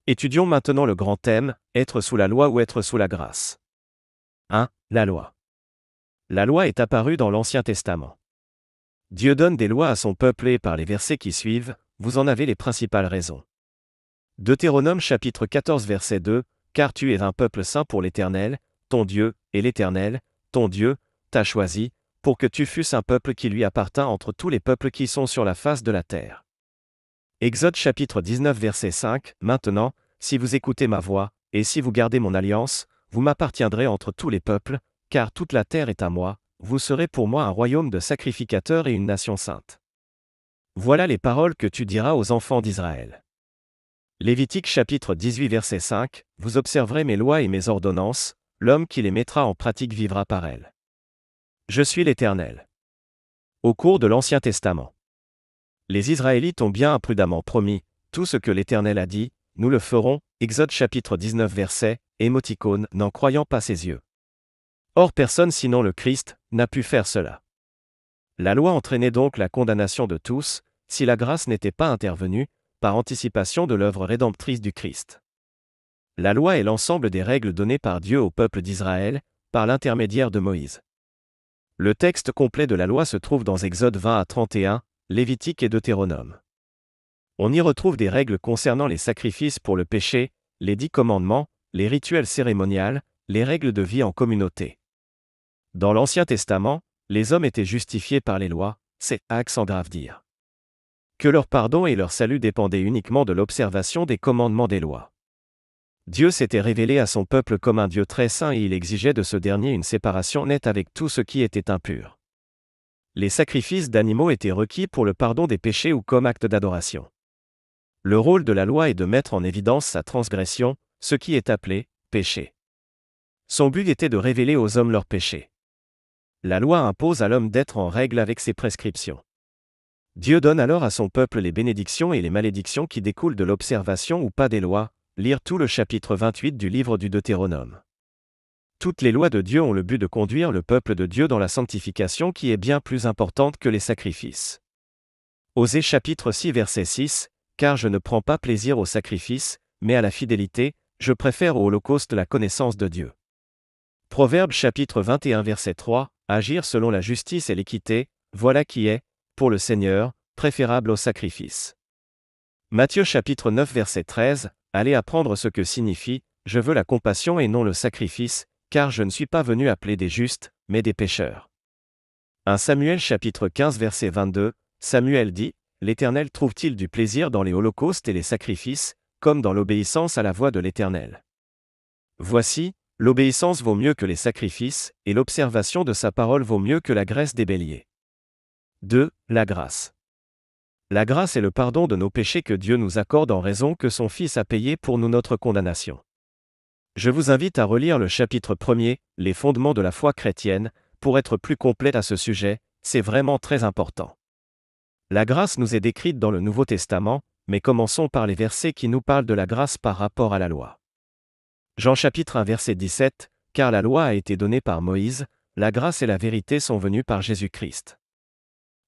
Étudions maintenant le grand thème, être sous la loi ou être sous la grâce. 1. La loi. La loi est apparue dans l'Ancien Testament. Dieu donne des lois à son peuple et par les versets qui suivent, vous en avez les principales raisons. Deutéronome chapitre 14 verset 2, « Car tu es un peuple saint pour l'Éternel, ton Dieu, et l'Éternel, ton Dieu, t'a choisi, pour que tu fusses un peuple qui lui appartint entre tous les peuples qui sont sur la face de la terre. » Exode chapitre 19 verset 5, « Maintenant, si vous écoutez ma voix, et si vous gardez mon alliance, vous m'appartiendrez entre tous les peuples, car toute la terre est à moi, vous serez pour moi un royaume de sacrificateurs et une nation sainte. Voilà les paroles que tu diras aux enfants d'Israël. » Lévitique chapitre 18 verset 5, « Vous observerez mes lois et mes ordonnances, l'homme qui les mettra en pratique vivra par elles. Je suis l'Éternel. » Au cours de l'Ancien Testament, les Israélites ont bien imprudemment promis, tout ce que l'Éternel a dit, nous le ferons, Exode chapitre 19 verset, émoticône, n'en croyant pas ses yeux. Or personne sinon le Christ n'a pu faire cela. La loi entraînait donc la condamnation de tous, si la grâce n'était pas intervenue, par anticipation de l'œuvre rédemptrice du Christ. La loi est l'ensemble des règles données par Dieu au peuple d'Israël, par l'intermédiaire de Moïse. Le texte complet de la loi se trouve dans Exode 20 à 31, Lévitique et Deutéronome. On y retrouve des règles concernant les sacrifices pour le péché, les 10 commandements, les rituels cérémoniels, les règles de vie en communauté. Dans l'Ancien Testament, les hommes étaient justifiés par les lois, c'est accent grave dire. Que leur pardon et leur salut dépendaient uniquement de l'observation des commandements des lois. Dieu s'était révélé à son peuple comme un Dieu très saint et il exigeait de ce dernier une séparation nette avec tout ce qui était impur. Les sacrifices d'animaux étaient requis pour le pardon des péchés ou comme acte d'adoration. Le rôle de la loi est de mettre en évidence sa transgression, ce qui est appelé péché. Son but était de révéler aux hommes leurs péchés. La loi impose à l'homme d'être en règle avec ses prescriptions. Dieu donne alors à son peuple les bénédictions et les malédictions qui découlent de l'observation ou pas des lois, lire tout le chapitre 28 du livre du Deutéronome. Toutes les lois de Dieu ont le but de conduire le peuple de Dieu dans la sanctification qui est bien plus importante que les sacrifices. Osée chapitre 6 verset 6, « Car je ne prends pas plaisir au sacrifice, mais à la fidélité, je préfère au holocauste la connaissance de Dieu. » Proverbe chapitre 21 verset 3, « Agir selon la justice et l'équité, voilà qui est, pour le Seigneur, préférable au sacrifice. » Matthieu chapitre 9 verset 13, « Allez apprendre ce que signifie, je veux la compassion et non le sacrifice, car je ne suis pas venu appeler des justes, mais des pécheurs. » 1 Samuel chapitre 15 verset 22, Samuel dit, « L'Éternel trouve-t-il du plaisir dans les holocaustes et les sacrifices, comme dans l'obéissance à la voix de l'Éternel. Voici, l'obéissance vaut mieux que les sacrifices, et l'observation de sa parole vaut mieux que la graisse des béliers. » 2. La grâce. La grâce est le pardon de nos péchés que Dieu nous accorde en raison que son Fils a payé pour nous notre condamnation. Je vous invite à relire le chapitre 1er, Les fondements de la foi chrétienne, pour être plus complète à ce sujet, c'est vraiment très important. La grâce nous est décrite dans le Nouveau Testament, mais commençons par les versets qui nous parlent de la grâce par rapport à la loi. Jean chapitre 1 verset 17, « Car la loi a été donnée par Moïse, la grâce et la vérité sont venues par Jésus-Christ. »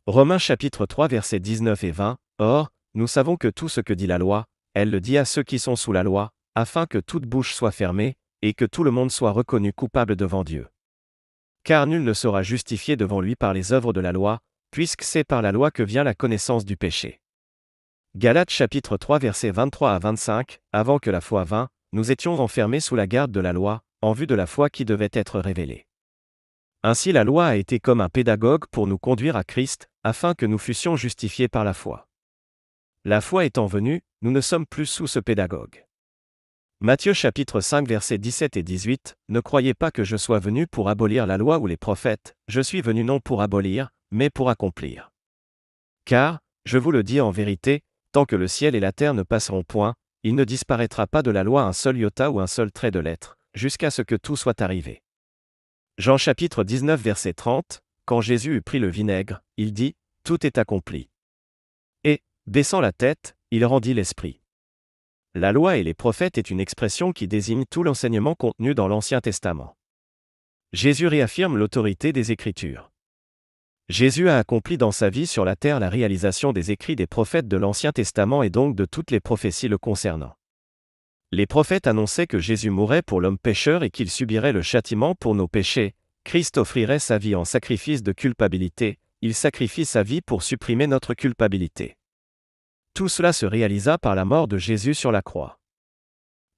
Romains chapitre 3 versets 19 et 20, « Or, nous savons que tout ce que dit la loi, elle le dit à ceux qui sont sous la loi, afin que toute bouche soit fermée, et que tout le monde soit reconnu coupable devant Dieu. Car nul ne sera justifié devant lui par les œuvres de la loi, puisque c'est par la loi que vient la connaissance du péché. » Galates chapitre 3 versets 23 à 25, « Avant que la foi vînt, nous étions enfermés sous la garde de la loi, en vue de la foi qui devait être révélée. Ainsi la loi a été comme un pédagogue pour nous conduire à Christ, afin que nous fussions justifiés par la foi. La foi étant venue, nous ne sommes plus sous ce pédagogue. » Matthieu chapitre 5 versets 17 et 18, « Ne croyez pas que je sois venu pour abolir la loi ou les prophètes, je suis venu non pour abolir, mais pour accomplir. Car, je vous le dis en vérité, tant que le ciel et la terre ne passeront point, il ne disparaîtra pas de la loi un seul iota ou un seul trait de lettre, jusqu'à ce que tout soit arrivé. » Jean chapitre 19 verset 30, « Quand Jésus eut pris le vinaigre, il dit, « Tout est accompli. » Et, baissant la tête, il rendit l'esprit. La loi et les prophètes est une expression qui désigne tout l'enseignement contenu dans l'Ancien Testament. Jésus réaffirme l'autorité des Écritures. Jésus a accompli dans sa vie sur la terre la réalisation des écrits des prophètes de l'Ancien Testament et donc de toutes les prophéties le concernant. Les prophètes annonçaient que Jésus mourrait pour l'homme pécheur et qu'il subirait le châtiment pour nos péchés. Christ offrirait sa vie en sacrifice de culpabilité, il sacrifie sa vie pour supprimer notre culpabilité. Tout cela se réalisa par la mort de Jésus sur la croix.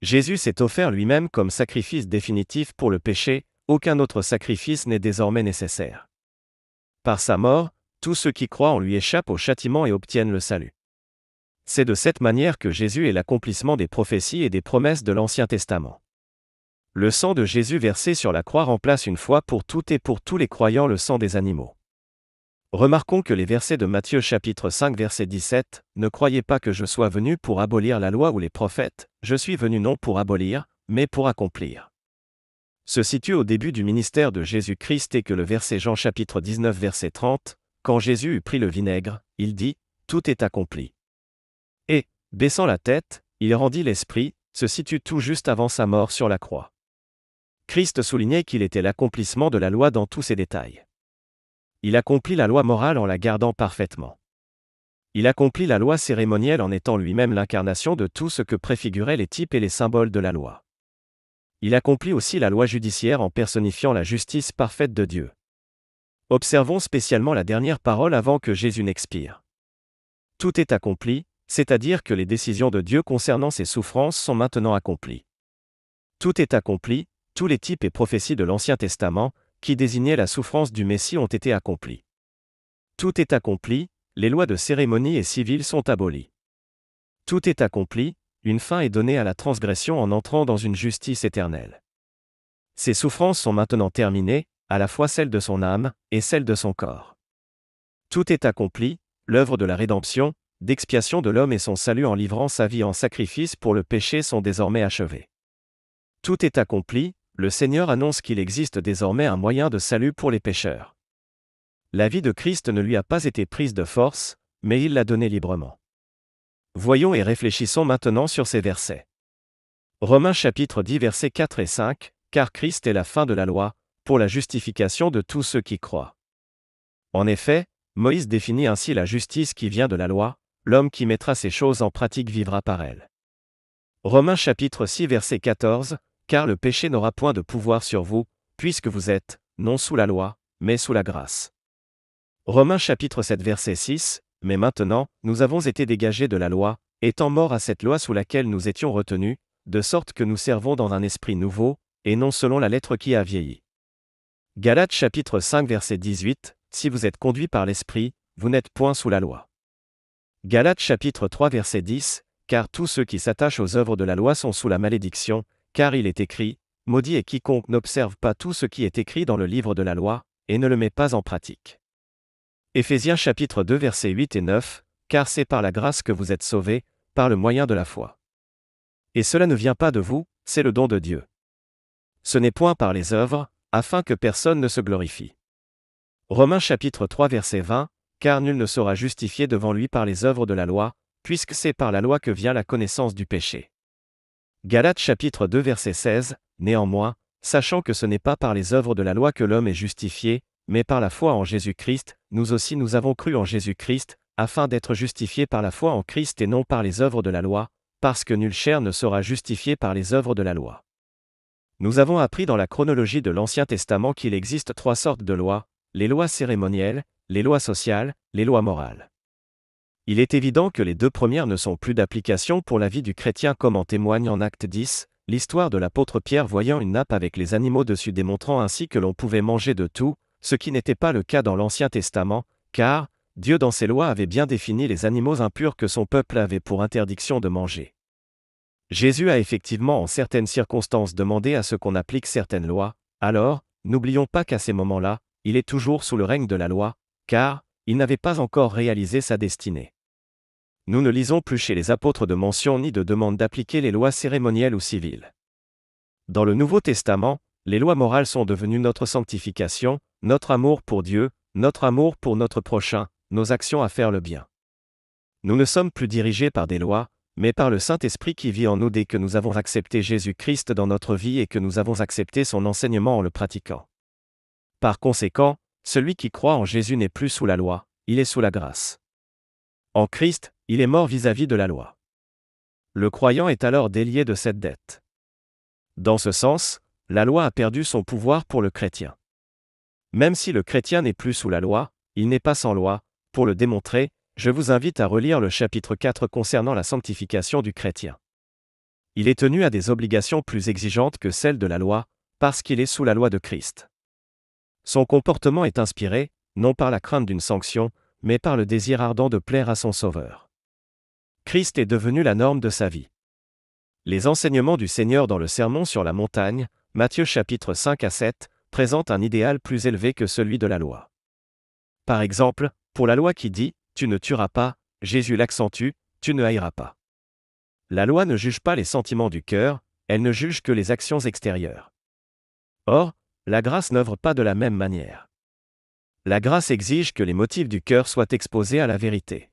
Jésus s'est offert lui-même comme sacrifice définitif pour le péché, aucun autre sacrifice n'est désormais nécessaire. Par sa mort, tous ceux qui croient en lui échappent au châtiment et obtiennent le salut. C'est de cette manière que Jésus est l'accomplissement des prophéties et des promesses de l'Ancien Testament. Le sang de Jésus versé sur la croix remplace une fois pour toutes et pour tous les croyants le sang des animaux. Remarquons que les versets de Matthieu chapitre 5 verset 17, « Ne croyez pas que je sois venu pour abolir la loi ou les prophètes, je suis venu non pour abolir, mais pour accomplir. » se situe au début du ministère de Jésus-Christ et que le verset Jean chapitre 19 verset 30, « Quand Jésus eut pris le vinaigre, il dit, tout est accompli. » Et, baissant la tête, il rendit l'esprit, se situe tout juste avant sa mort sur la croix. Christ soulignait qu'il était l'accomplissement de la loi dans tous ses détails. Il accomplit la loi morale en la gardant parfaitement. Il accomplit la loi cérémonielle en étant lui-même l'incarnation de tout ce que préfiguraient les types et les symboles de la loi. Il accomplit aussi la loi judiciaire en personnifiant la justice parfaite de Dieu. Observons spécialement la dernière parole avant que Jésus n'expire. Tout est accompli, c'est-à-dire que les décisions de Dieu concernant ses souffrances sont maintenant accomplies. Tout est accompli, tous les types et prophéties de l'Ancien Testament, qui désignaient la souffrance du Messie ont été accomplis. Tout est accompli, les lois de cérémonie et civiles sont abolies. Tout est accompli, une fin est donnée à la transgression en entrant dans une justice éternelle. Ses souffrances sont maintenant terminées, à la fois celles de son âme et celles de son corps. Tout est accompli, l'œuvre de la rédemption, d'expiation de l'homme et son salut en livrant sa vie en sacrifice pour le péché sont désormais achevés. Tout est accompli, le Seigneur annonce qu'il existe désormais un moyen de salut pour les pécheurs. La vie de Christ ne lui a pas été prise de force, mais il l'a donnée librement. Voyons et réfléchissons maintenant sur ces versets. Romains chapitre 10 versets 4 et 5, « Car Christ est la fin de la loi, pour la justification de tous ceux qui croient. » En effet, Moïse définit ainsi la justice qui vient de la loi, l'homme qui mettra ces choses en pratique vivra par elles. Romains chapitre 6 verset 14, « Car le péché n'aura point de pouvoir sur vous, puisque vous êtes, non sous la loi, mais sous la grâce. » Romains chapitre 7 verset 6, « Mais maintenant, nous avons été dégagés de la loi, étant morts à cette loi sous laquelle nous étions retenus, de sorte que nous servons dans un esprit nouveau, et non selon la lettre qui a vieilli. » Galates chapitre 5 verset 18, « Si vous êtes conduits par l'esprit, vous n'êtes point sous la loi. » Galates chapitre 3 verset 10, « Car tous ceux qui s'attachent aux œuvres de la loi sont sous la malédiction, car il est écrit, maudit est quiconque n'observe pas tout ce qui est écrit dans le livre de la loi, et ne le met pas en pratique. » Éphésiens chapitre 2 versets 8 et 9, « Car c'est par la grâce que vous êtes sauvés, par le moyen de la foi. Et cela ne vient pas de vous, c'est le don de Dieu. Ce n'est point par les œuvres, afin que personne ne se glorifie. » Romains chapitre 3 verset 20, « Car nul ne sera justifié devant lui par les œuvres de la loi, puisque c'est par la loi que vient la connaissance du péché. » Galates chapitre 2 verset 16, « Néanmoins, sachant que ce n'est pas par les œuvres de la loi que l'homme est justifié, mais par la foi en Jésus-Christ, nous aussi nous avons cru en Jésus-Christ, afin d'être justifiés par la foi en Christ et non par les œuvres de la loi, parce que nulle chair ne sera justifiée par les œuvres de la loi. » Nous avons appris dans la chronologie de l'Ancien Testament qu'il existe trois sortes de lois, les lois cérémonielles, les lois sociales, les lois morales. Il est évident que les deux premières ne sont plus d'application pour la vie du chrétien comme en témoigne en Acte 10, l'histoire de l'apôtre Pierre voyant une nappe avec les animaux dessus démontrant ainsi que l'on pouvait manger de tout, ce qui n'était pas le cas dans l'Ancien Testament, car Dieu dans ses lois avait bien défini les animaux impurs que son peuple avait pour interdiction de manger. Jésus a effectivement en certaines circonstances demandé à ce qu'on applique certaines lois, alors, n'oublions pas qu'à ces moments-là, il est toujours sous le règne de la loi, car il n'avait pas encore réalisé sa destinée. Nous ne lisons plus chez les apôtres de mention ni de demande d'appliquer les lois cérémonielles ou civiles. Dans le Nouveau Testament, les lois morales sont devenues notre sanctification, notre amour pour Dieu, notre amour pour notre prochain, nos actions à faire le bien. Nous ne sommes plus dirigés par des lois, mais par le Saint-Esprit qui vit en nous dès que nous avons accepté Jésus-Christ dans notre vie et que nous avons accepté son enseignement en le pratiquant. Par conséquent, celui qui croit en Jésus n'est plus sous la loi, il est sous la grâce. En Christ, il est mort vis-à-vis de la loi. le croyant est alors délié de cette dette. Dans ce sens, la loi a perdu son pouvoir pour le chrétien. Même si le chrétien n'est plus sous la loi, il n'est pas sans loi. Pour le démontrer, je vous invite à relire le chapitre 4 concernant la sanctification du chrétien. Il est tenu à des obligations plus exigeantes que celles de la loi, parce qu'il est sous la loi de Christ. Son comportement est inspiré, non par la crainte d'une sanction, mais par le désir ardent de plaire à son Sauveur. Christ est devenu la norme de sa vie. Les enseignements du Seigneur dans le Sermon sur la montagne, Matthieu chapitre 5 à 7, présentent un idéal plus élevé que celui de la loi. Par exemple, pour la loi qui dit « Tu ne tueras pas », Jésus l'accentue « Tu ne haïras pas ». La loi ne juge pas les sentiments du cœur, elle ne juge que les actions extérieures. Or, la grâce n'œuvre pas de la même manière. La grâce exige que les motifs du cœur soient exposés à la vérité.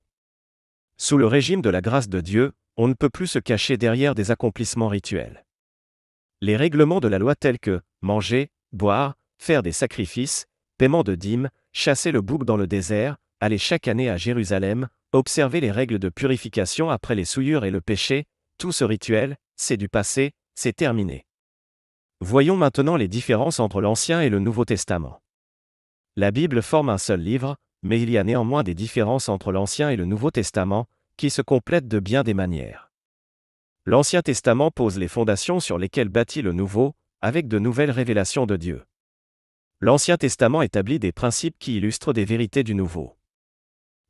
Sous le régime de la grâce de Dieu, on ne peut plus se cacher derrière des accomplissements rituels. Les règlements de la loi tels que manger, boire, faire des sacrifices, paiement de dîmes, chasser le bouc dans le désert, aller chaque année à Jérusalem, observer les règles de purification après les souillures et le péché, tout ce rituel, c'est du passé, c'est terminé. Voyons maintenant les différences entre l'Ancien et le Nouveau Testament. La Bible forme un seul livre, mais il y a néanmoins des différences entre l'Ancien et le Nouveau Testament, qui se complètent de bien des manières. L'Ancien Testament pose les fondations sur lesquelles bâtit le Nouveau, avec de nouvelles révélations de Dieu. L'Ancien Testament établit des principes qui illustrent des vérités du Nouveau.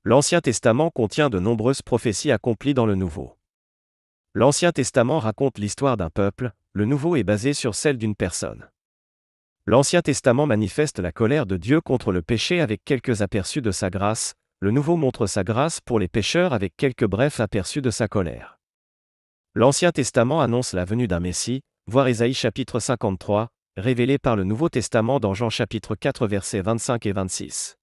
L'Ancien Testament contient de nombreuses prophéties accomplies dans le Nouveau. L'Ancien Testament raconte l'histoire d'un peuple, le Nouveau est basé sur celle d'une personne. L'Ancien Testament manifeste la colère de Dieu contre le péché avec quelques aperçus de sa grâce, le Nouveau montre sa grâce pour les pécheurs avec quelques brefs aperçus de sa colère. L'Ancien Testament annonce la venue d'un Messie, voir Ésaïe chapitre 53, révélé par le Nouveau Testament dans Jean chapitre 4 versets 25 et 26.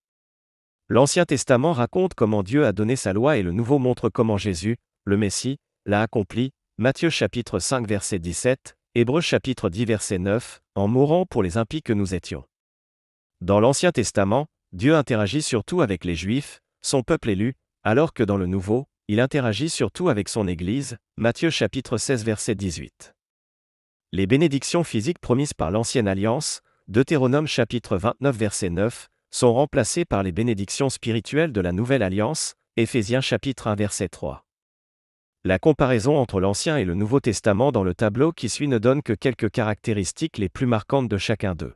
L'Ancien Testament raconte comment Dieu a donné sa loi et le Nouveau montre comment Jésus, le Messie, l'a accompli, Matthieu chapitre 5 verset 17, Hébreux chapitre 10 verset 9, en mourant pour les impies que nous étions. Dans l'Ancien Testament, Dieu interagit surtout avec les Juifs, son peuple élu, alors que dans le Nouveau, il interagit surtout avec son Église, Matthieu chapitre 16 verset 18. Les bénédictions physiques promises par l'Ancienne Alliance, Deutéronome chapitre 29 verset 9, sont remplacées par les bénédictions spirituelles de la Nouvelle Alliance, Éphésiens chapitre 1 verset 3. La comparaison entre l'Ancien et le Nouveau Testament dans le tableau qui suit ne donne que quelques caractéristiques les plus marquantes de chacun d'eux.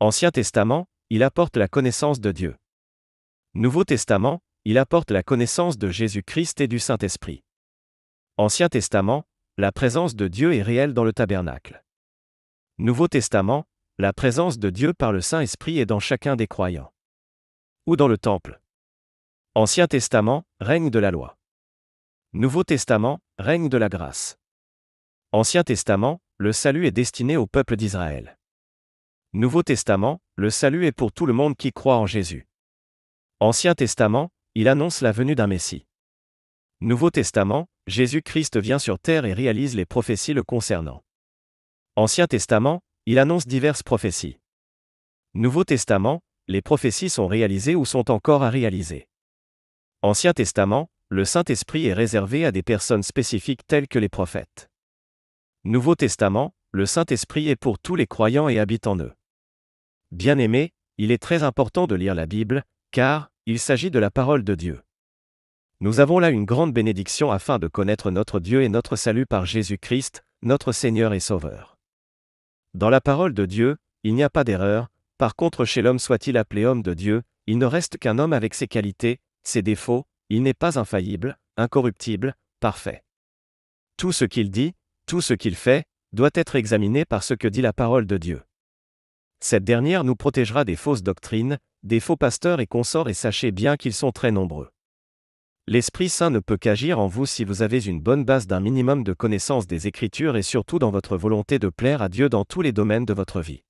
Ancien Testament, il apporte la connaissance de Dieu. Nouveau Testament, il apporte la connaissance de Jésus-Christ et du Saint-Esprit. Ancien Testament, la présence de Dieu est réelle dans le tabernacle. Nouveau Testament, la présence de Dieu par le Saint-Esprit est dans chacun des croyants. Ou dans le temple. Ancien Testament, règne de la loi. Nouveau Testament, règne de la grâce. Ancien Testament, le salut est destiné au peuple d'Israël. Nouveau Testament, le salut est pour tout le monde qui croit en Jésus. Ancien Testament, il annonce la venue d'un Messie. Nouveau Testament, Jésus-Christ vient sur terre et réalise les prophéties le concernant. Ancien Testament, il annonce diverses prophéties. Nouveau Testament, les prophéties sont réalisées ou sont encore à réaliser. Ancien Testament, le Saint-Esprit est réservé à des personnes spécifiques telles que les prophètes. Nouveau Testament, le Saint-Esprit est pour tous les croyants et habite en eux. Bien-aimés, il est très important de lire la Bible, car il s'agit de la parole de Dieu. Nous avons là une grande bénédiction afin de connaître notre Dieu et notre salut par Jésus-Christ, notre Seigneur et Sauveur. Dans la parole de Dieu, il n'y a pas d'erreur, par contre chez l'homme soit-il appelé homme de Dieu, il ne reste qu'un homme avec ses qualités, ses défauts, il n'est pas infaillible, incorruptible, parfait. Tout ce qu'il dit, tout ce qu'il fait, doit être examiné par ce que dit la parole de Dieu. Cette dernière nous protégera des fausses doctrines, des faux pasteurs et consorts et sachez bien qu'ils sont très nombreux. L'Esprit Saint ne peut qu'agir en vous si vous avez une bonne base d'un minimum de connaissance des Écritures et surtout dans votre volonté de plaire à Dieu dans tous les domaines de votre vie.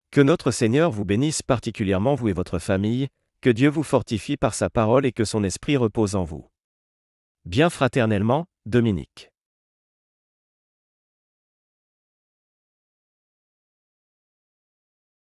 Que notre Seigneur vous bénisse particulièrement vous et votre famille, que Dieu vous fortifie par sa parole et que son esprit repose en vous. Bien fraternellement, Dominique.